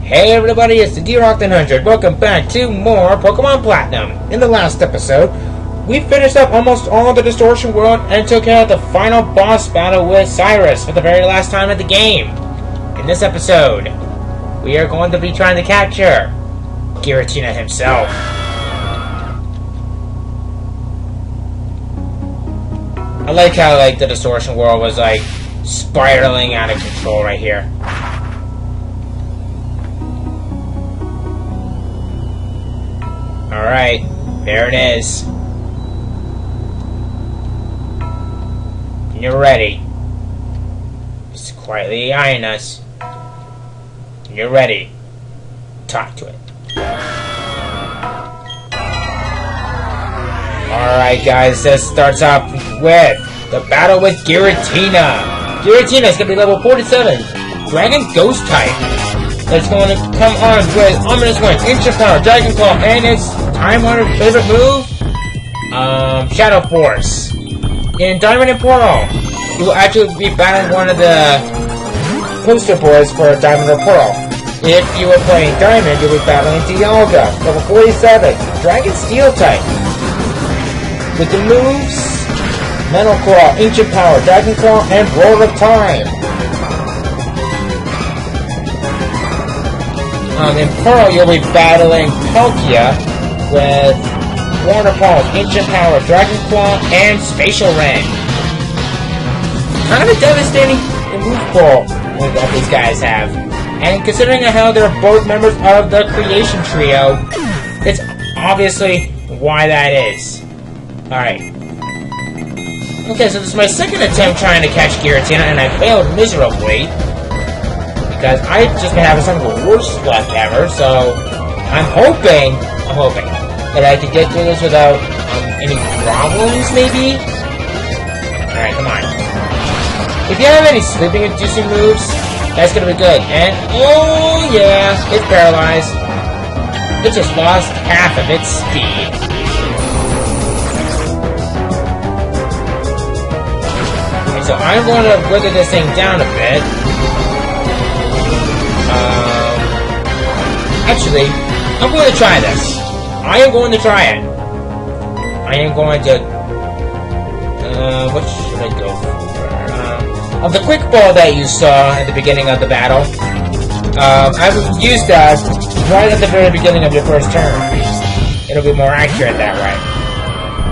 Hey everybody, it's the Giratina. Welcome back to more Pokemon Platinum. In the last episode, we finished up almost all of the Distortion World and took care of the final boss battle with Cyrus for the very last time of the game. In this episode, we are going to be trying to capture Giratina himself. I like how the Distortion World was spiraling out of control right here. Alright, there it is. You're ready. Just quietly eyeing us. You're ready. Talk to it. Alright guys, this starts off with the battle with Giratina. Giratina is going to be level 47. Dragon Ghost type. That's going to come on with Ominous Wind, Ancient Power, Dragon Claw, and its time-honored favorite move, Shadow Force. In Diamond and Pearl, you will actually be battling one of the poster boys for Diamond or Pearl. If you are playing Diamond, you'll be battling Dialga, level 47, Dragon Steel type. With the moves, Metal Claw, Ancient Power, Dragon Claw, and Roar of Time. In Pearl, you'll be battling Palkia with Warner Pulse, Ancient Power, Dragon Claw, and Spatial Ring. Kind of a devastating move pool that these guys have. And considering how they're both members of the Creation Trio, it's obviously why that is. Alright. Okay, so this is my second attempt trying to catch Giratina, and I failed miserably. Because I've just been having some of the worst luck ever, so I'm hoping that I can get through this without any problems, maybe? Alright, come on. If you have any sleeping inducing moves, that's gonna be good. And, oh yeah, it's paralyzed. It just lost half of its speed. Okay, so I'm going to wither this thing down a bit. Actually, I'm going to try this. I am going to try it. I am going to... what should I go for? Of the quick ball that you saw at the beginning of the battle, I would use that right at the very beginning of your first turn. It'll be more accurate that way.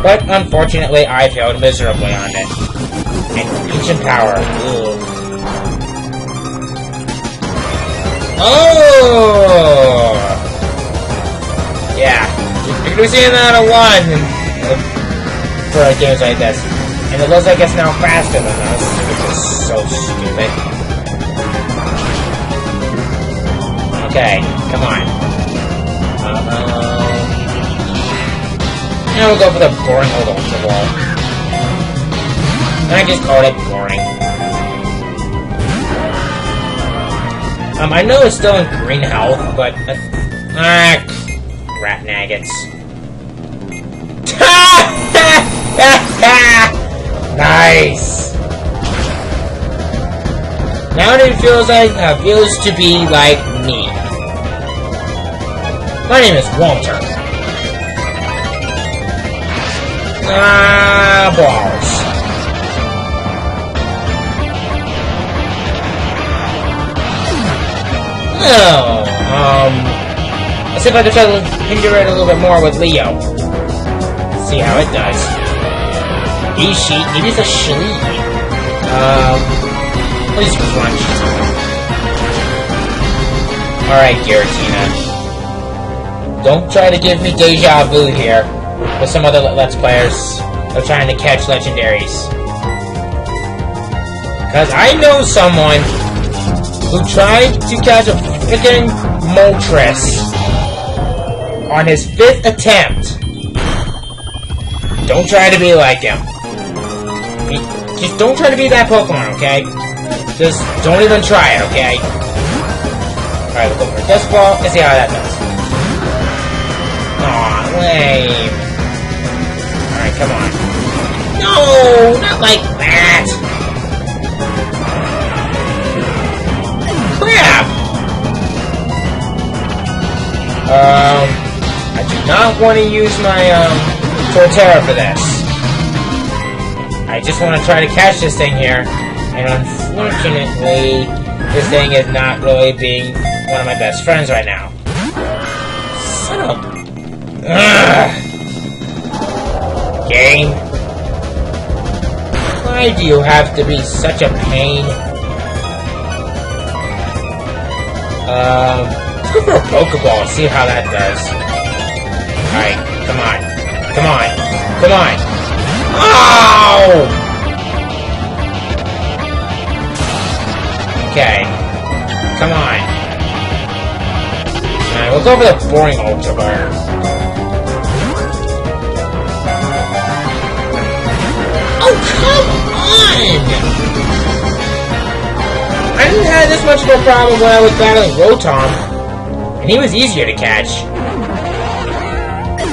But unfortunately, I failed miserably on it. And Ancient Power. Ugh. Oh! Yeah. You're going to be seeing that a lot for games like this. And it looks like it's now faster than us, which is so stupid. Okay, come on. Now we'll go for the boring old Ultra Ball. I just called it boring. I know it's still in green health, but... rat nuggets. Nice! Now it feels to be like me. My name is Walter. Balls. Oh, let's see if I can try to hinder it a little bit more with Leo. See how it does. It is a Shlee. Please crunch. Alright, Giratina. Don't try to give me deja vu here with some other Let's Players who are trying to catch legendaries. Because I know someone who tried to catch a freaking Moltres on his 5th attempt. Don't try to be like him. Just don't try to be that Pokemon, okay? Just don't even try it, okay? Alright, we'll go for this ball and see how that does. Aw, lame. Alright, come on. No, not like that. Crap! I do not want to use my, Torterra for this. I just want to try to catch this thing here. And unfortunately, this thing is not really being one of my best friends right now. Son of... Ugh. Game. Why do you have to be such a pain? Let's go for a Pokeball and see how that does. Alright, come on. Come on. Come on. Oh! Okay. Come on. Alright, we'll go for the boring Ultra Ball. Oh, come on! I didn't have this much of a problem when I was battling Rotom, and he was easier to catch.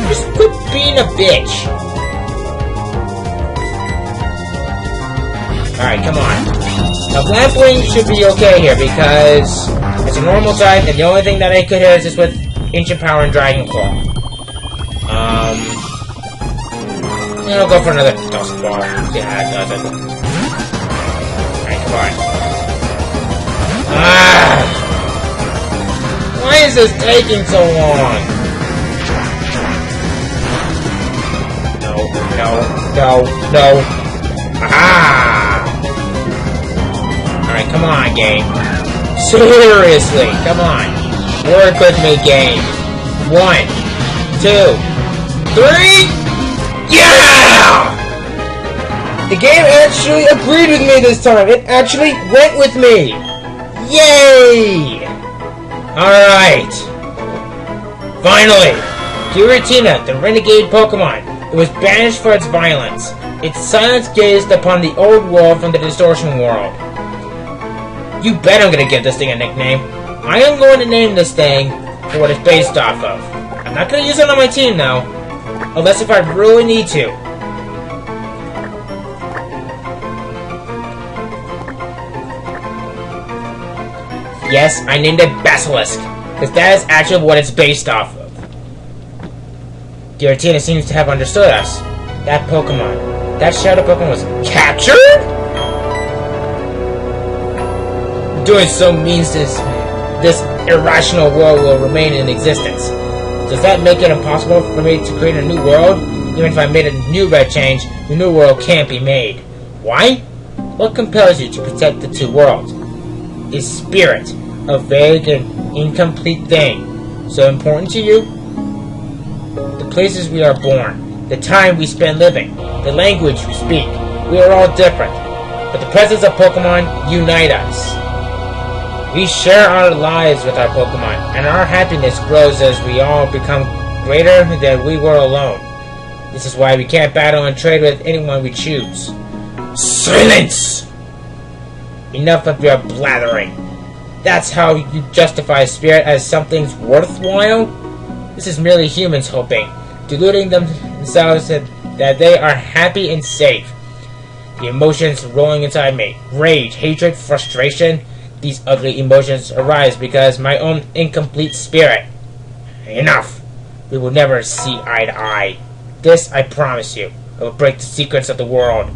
Just quit being a bitch. Alright, come on. Now, Lampwing should be okay here, because it's a normal type, and the only thing that I could hit is just with Ancient Power and Dragon Claw. And I'll go for another Dust Ball. See how that does it. Alright, come on. Ah! Why is this taking so long? No, no, no, no. Ah! Alright, come on, game. Seriously, come on. Work with me, game. 1, 2, 3. Yeah! The game actually agreed with me this time. It actually went with me. Yay! Alright. Finally! Giratina, the renegade Pokemon. It was banished for its violence. Its silence gazed upon the old world from the distortion world. You bet I'm gonna give this thing a nickname. I am going to name this thing for what it's based off of. I'm not gonna use it on my team though. Unless if I really need to. Yes, I named it Basilisk, because that is actually what it's based off of. Giratina seems to have understood us. That Pokemon, that Shadow Pokemon was captured? Doing so means this irrational world will remain in existence. Does that make it impossible for me to create a new world? Even if I made a new red change, the new world can't be made. Why? What compels you to protect the two worlds? Is spirit a vague and incomplete thing so important to you? The places we are born, the time we spend living, the language we speak, we are all different. But the presence of Pokemon unite us. We share our lives with our Pokemon, and our happiness grows as we all become greater than we were alone. This is why we can't battle and trade with anyone we choose. Silence! Enough of your blathering. That's how you justify spirit as something's worthwhile? This is merely humans hoping, deluding themselves that they are happy and safe. The emotions rolling inside me, rage, hatred, frustration, these ugly emotions arise because my own incomplete spirit. Enough! We will never see eye to eye. This I promise you. I will break the secrets of the world.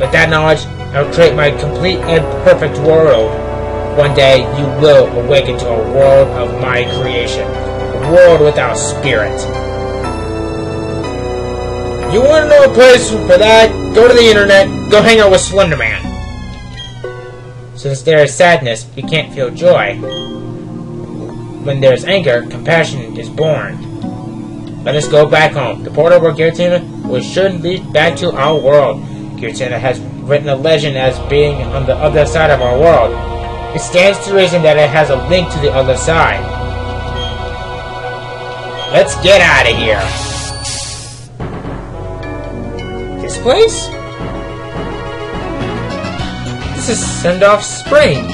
With that knowledge, I will create my complete and perfect world. One day, you will awaken to a world of my creation. A world without spirit. You want to know a place for that? Go to the internet. Go hang out with Slender Man. Since there is sadness, we can't feel joy. When there is anger, compassion is born. Let us go back home. The portal where Giratina should lead back to our world. Giratina has written a legend as being on the other side of our world. It stands to reason that it has a link to the other side. Let's get out of here. This place? This is Sendoff Spring.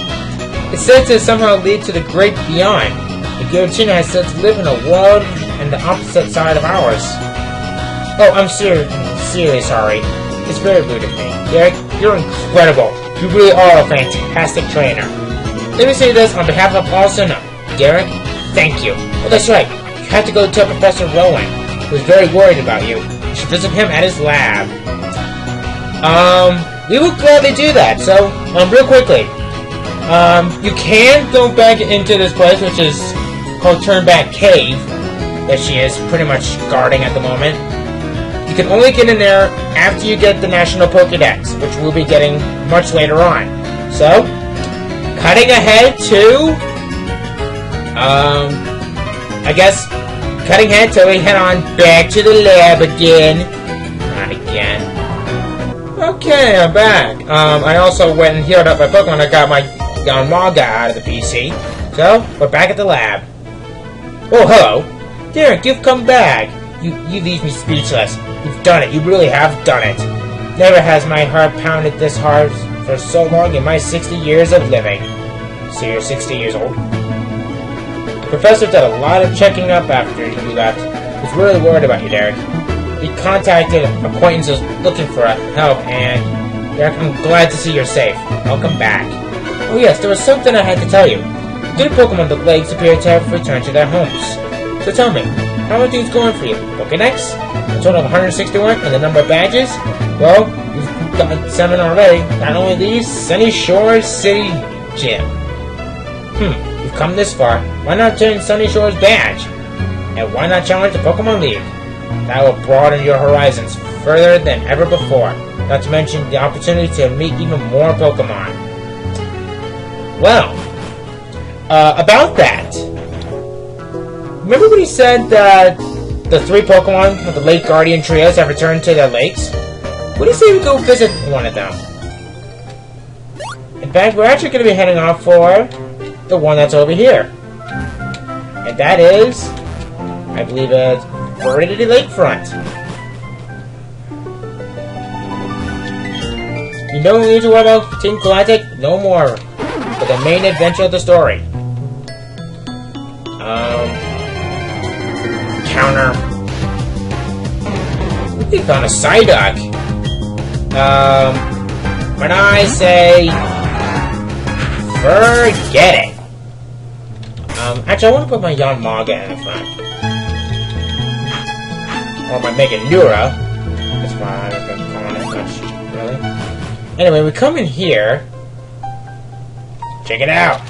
It's said to somehow lead to the great beyond. The Giratina has said to live in a world and the opposite side of ours. Oh, I'm seriously sorry. It's very rude of me. Derek, you're incredible. You really are a fantastic trainer. Let me say this on behalf of all Sinnoh. Derek, thank you. Oh, that's right. have to go tell Professor Rowan, who's very worried about you. You should visit him at his lab. We will gladly do that. So, real quickly. You can go back into this place, which is called Turnback Cave, that she is pretty much guarding at the moment. You can only get in there after you get the National Pokédex, which we'll be getting much later on. So, cutting ahead to... I guess, cutting ahead till we head on back to the lab again. Not again. Okay, I'm back. I also went and healed up my Pokemon. I got my manga out of the PC. So, we're back at the lab. Oh, hello. Derek, you've come back. You leave me speechless. You've done it. You really have done it. Never has my heart pounded this hard for so long in my 60 years of living. So you're 60 years old? The professor did a lot of checking up after you left. He was really worried about you, Derek. He contacted acquaintances looking for help, and Derek, I'm glad to see you're safe. Welcome back. Oh yes, there was something I had to tell you. The good Pokemon the lakes appear to have returned to their homes. So tell me, how are things going for you? Pokedex? A total of 161, and the number of badges? Well, you've got 7 already. Not only these, Sunny Shores City Gym. You've come this far. Why not turn Sunny Shore's badge? And why not challenge the Pokemon League? That will broaden your horizons further than ever before. Not to mention the opportunity to meet even more Pokemon. Well, about that. Remember when he said that the 3 Pokemon of the Lake Guardian Trios have returned to their lakes? What do you say we go visit one of them? In fact, we're actually going to be heading off for the one that's over here. And that is, I believe it's Giratina Lakefront. You don't need to worry about Team Galactic no more for the main adventure of the story. Counter. We found a Psyduck. When I say forget it. Actually, I want to put my Yanmaga in the front. Or my Meganura. That's fine, I've been calling it much, really. Anyway, we come in here. Check it out.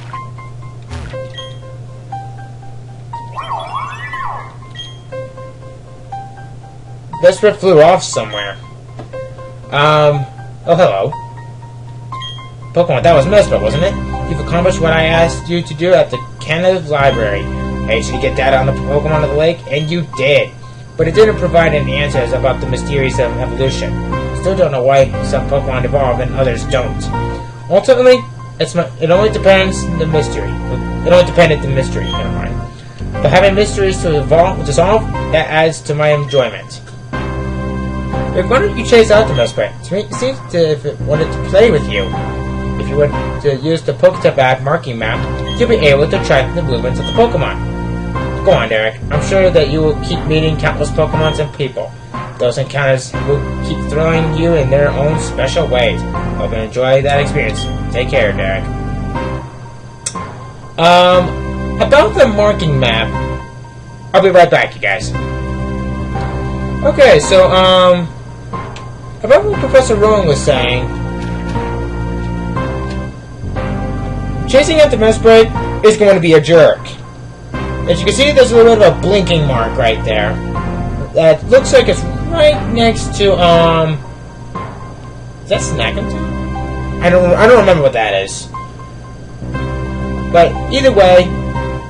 Mesprit flew off somewhere. Oh, hello. Pokemon, that was Mesprit, wasn't it? You've accomplished what I asked you to do at the Canada Library. I asked you to get data on the Pokemon of the lake, and you did. But it didn't provide any answers about the mysteries of evolution. Still don't know why some Pokemon evolve and others don't. Ultimately, it only depends on the mystery. It only depended on the mystery, never mind. But having mysteries to dissolve, that adds to my enjoyment. Why don't you chase out the Mesprit? It seems if it wanted to play with you. If you were to use the Poketop app marking map, you'll be able to track the movements of the Pokemon. Go on, Derek. I'm sure that you will keep meeting countless Pokemons and people. Those encounters will keep thrilling you in their own special ways. Hope you enjoy that experience. Take care, Derek. About the marking map, I'll be right back, you guys. Okay, so, about what Professor Rowan was saying, chasing after Mesprit is going to be a jerk. As you can see, there's a little bit of a blinking mark right there. That looks like it's right next to, is that Snackathon? I don't remember what that is. But either way,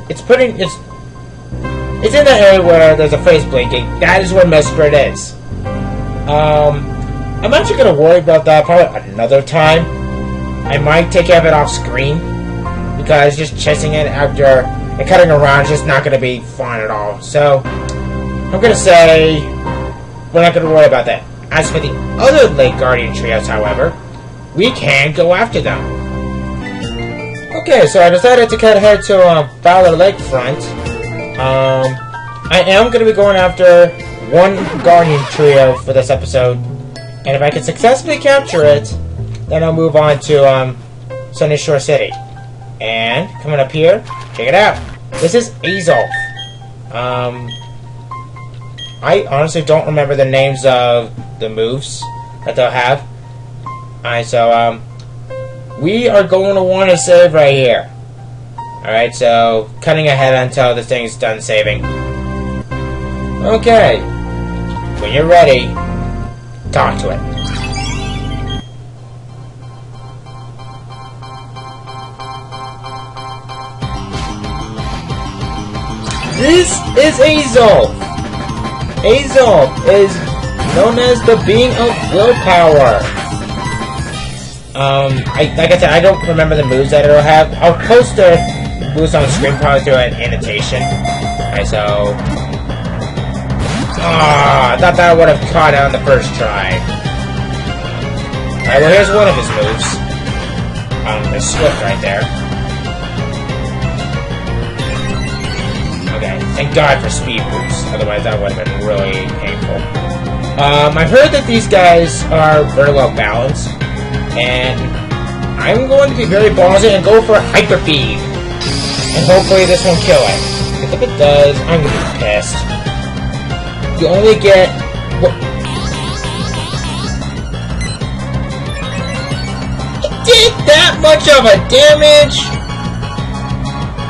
it's in the area where there's a face blinking. That is where Mesprit is. I'm actually going to worry about that probably another time. I might take care of it off screen, because just chasing it after and cutting around is just not going to be fun at all. So, I'm going to say we're not going to worry about that. As for the other Lake Guardian Trios, however, we can go after them. Okay, so I decided to cut ahead to Valor Lakefront. I am going to be going after one Guardian Trio for this episode. And if I can successfully capture it, then I'll move on to Sunny Shore City. And coming up here, check it out. This is Azelf. I honestly don't remember the names of the moves that they'll have. Alright, so, we are going to want to save right here. Alright, so, cutting ahead until the thing's done saving. Okay. When you're ready, talk to it. This is azelf. Azelf is known as the being of willpower. Like I said, I don't remember the moves that it'll have. I'll post the moves on the screen probably through an annotation. Alright, so... I thought that would have caught it on the first try. Alright, well here's one of his moves. The swift right there. Okay, thank God for speed boosts, otherwise that would have been really painful. I heard that these guys are very well balanced, and I'm going to be very ballsy and go for Hyper Beam. And hopefully this won't kill it. Because if it does, I'm going to be pissed. You only get... It did that much of a damage?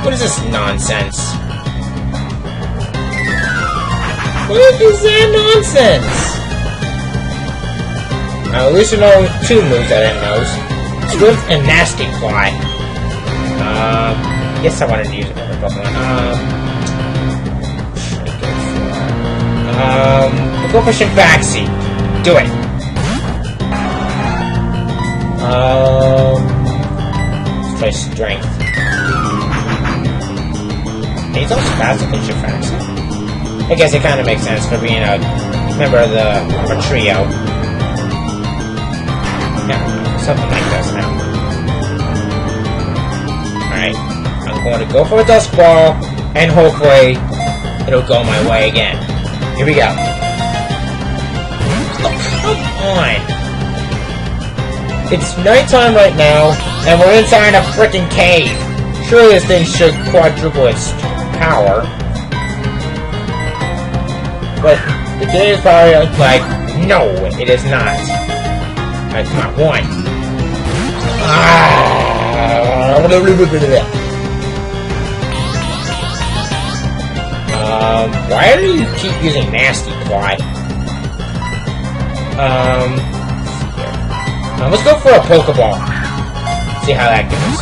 What is this nonsense? What is that nonsense? Now, at least you know two moves that I know. Swift and Nasty Fly. Yes, I wanted to use another Pokemon. We'll go for Shimpaxi. Do it. Let's try Strength. He's also faster than Shimpaxi. I guess it kind of makes sense for being a member of a trio. Yeah, something like this now. Alright, I'm going to go for a Dusk Ball, and hopefully it'll go my way again. Here we go. Oh, come on! It's nighttime right now, and we're inside a freaking cave. Surely this thing should quadruple its power. But the game is probably like, no, it is not. Alright, come on, one. Why do you keep using Nasty Fly? Let's go for a Pokeball. See how that goes.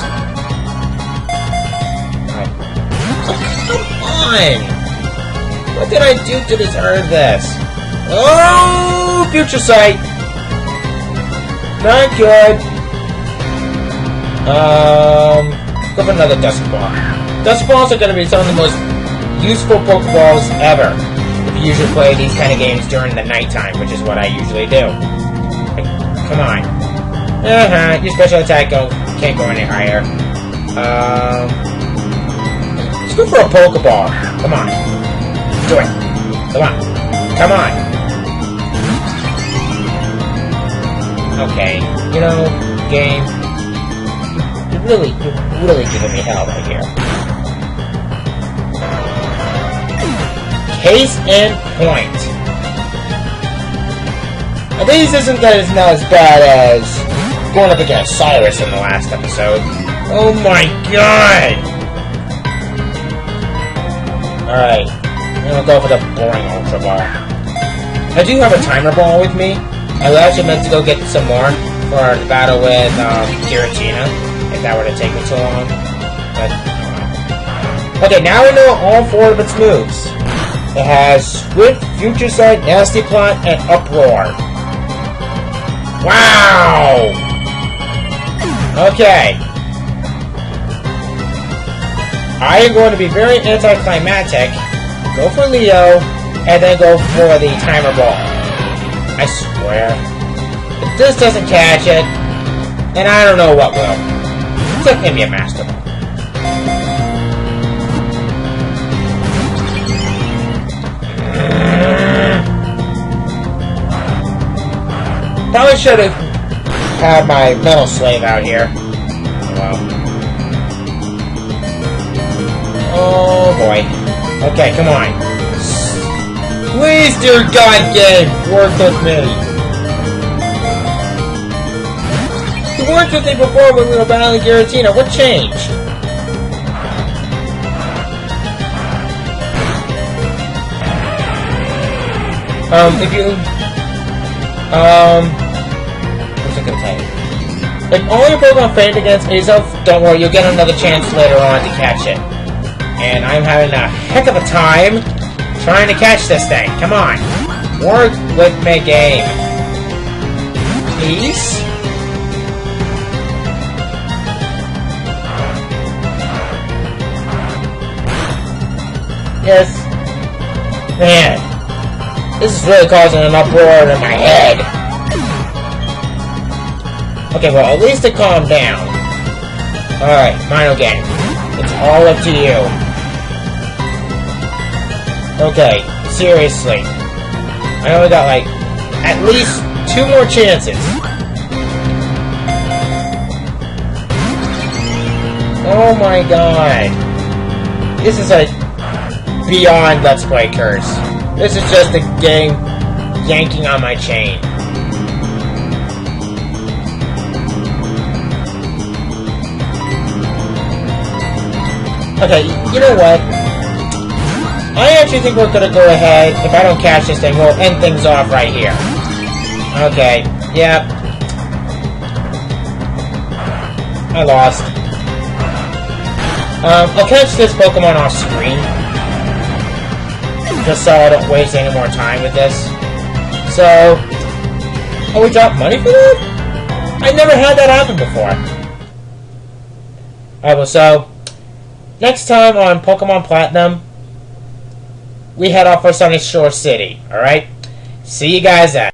Alright. Oh, come on! What did I do to deserve this? Oh, Future Sight! Not good. Go for another Dusk Ball. Dusk Balls are going to be some of the most useful Pokeballs ever. If you usually play these kind of games during the nighttime, which is what I usually do. Like, come on. Your special attack can't go any higher. Let's go for a Pokeball. Come on. Do it. Come on. Come on. Okay. You know, game. You're really giving me hell right here. Case in point. Now, these isn't not as bad as going up against Cyrus in the last episode. Oh my god! Alright, I'm gonna go for the boring Ultra Ball. I do have a Timer Ball with me. I was actually meant to go get some more for the battle with Giratina, if that were to take me too long. But, okay, now we know all four of its moves. It has Swift, Future Sight, Nasty Plot, and Uproar. Wow! Okay. I am going to be very anticlimactic, go for Leo, and then go for the Timer Ball. I swear. If this doesn't catch it, then I don't know what will. Except maybe a Master Ball. Probably should have had my Metal Slave out here. Oh, well. Oh boy. Okay, come on. Please, dear God, game, work with me. You worked with me before when we were battling Giratina. What changed? If you... What's I gonna tell you? If all your Pokemon faint against azelf, don't worry, you'll get another chance later on to catch it. And I'm having a heck of a time trying to catch this thing. Come on. Work with me, game. Please? Yes. Man. This is really causing an uproar in my head. Okay, well, at least it calmed down. Alright, final game. It's all up to you. Okay, seriously. I only got, like, at least 2 more chances. Oh my god. This is a beyond Let's Play curse. This is just a game yanking on my chain. Okay, you know what? I actually think we're gonna go ahead. If I don't catch this thing, we'll end things off right here. Okay, yep. I lost. I'll catch this Pokemon off screen. Just so I don't waste any more time with this. So... Oh, we dropped money for that? I never had that happen before. Alright, well, so... Next time on Pokemon Platinum, we head off for Sunny Shore City, alright? See you guys then.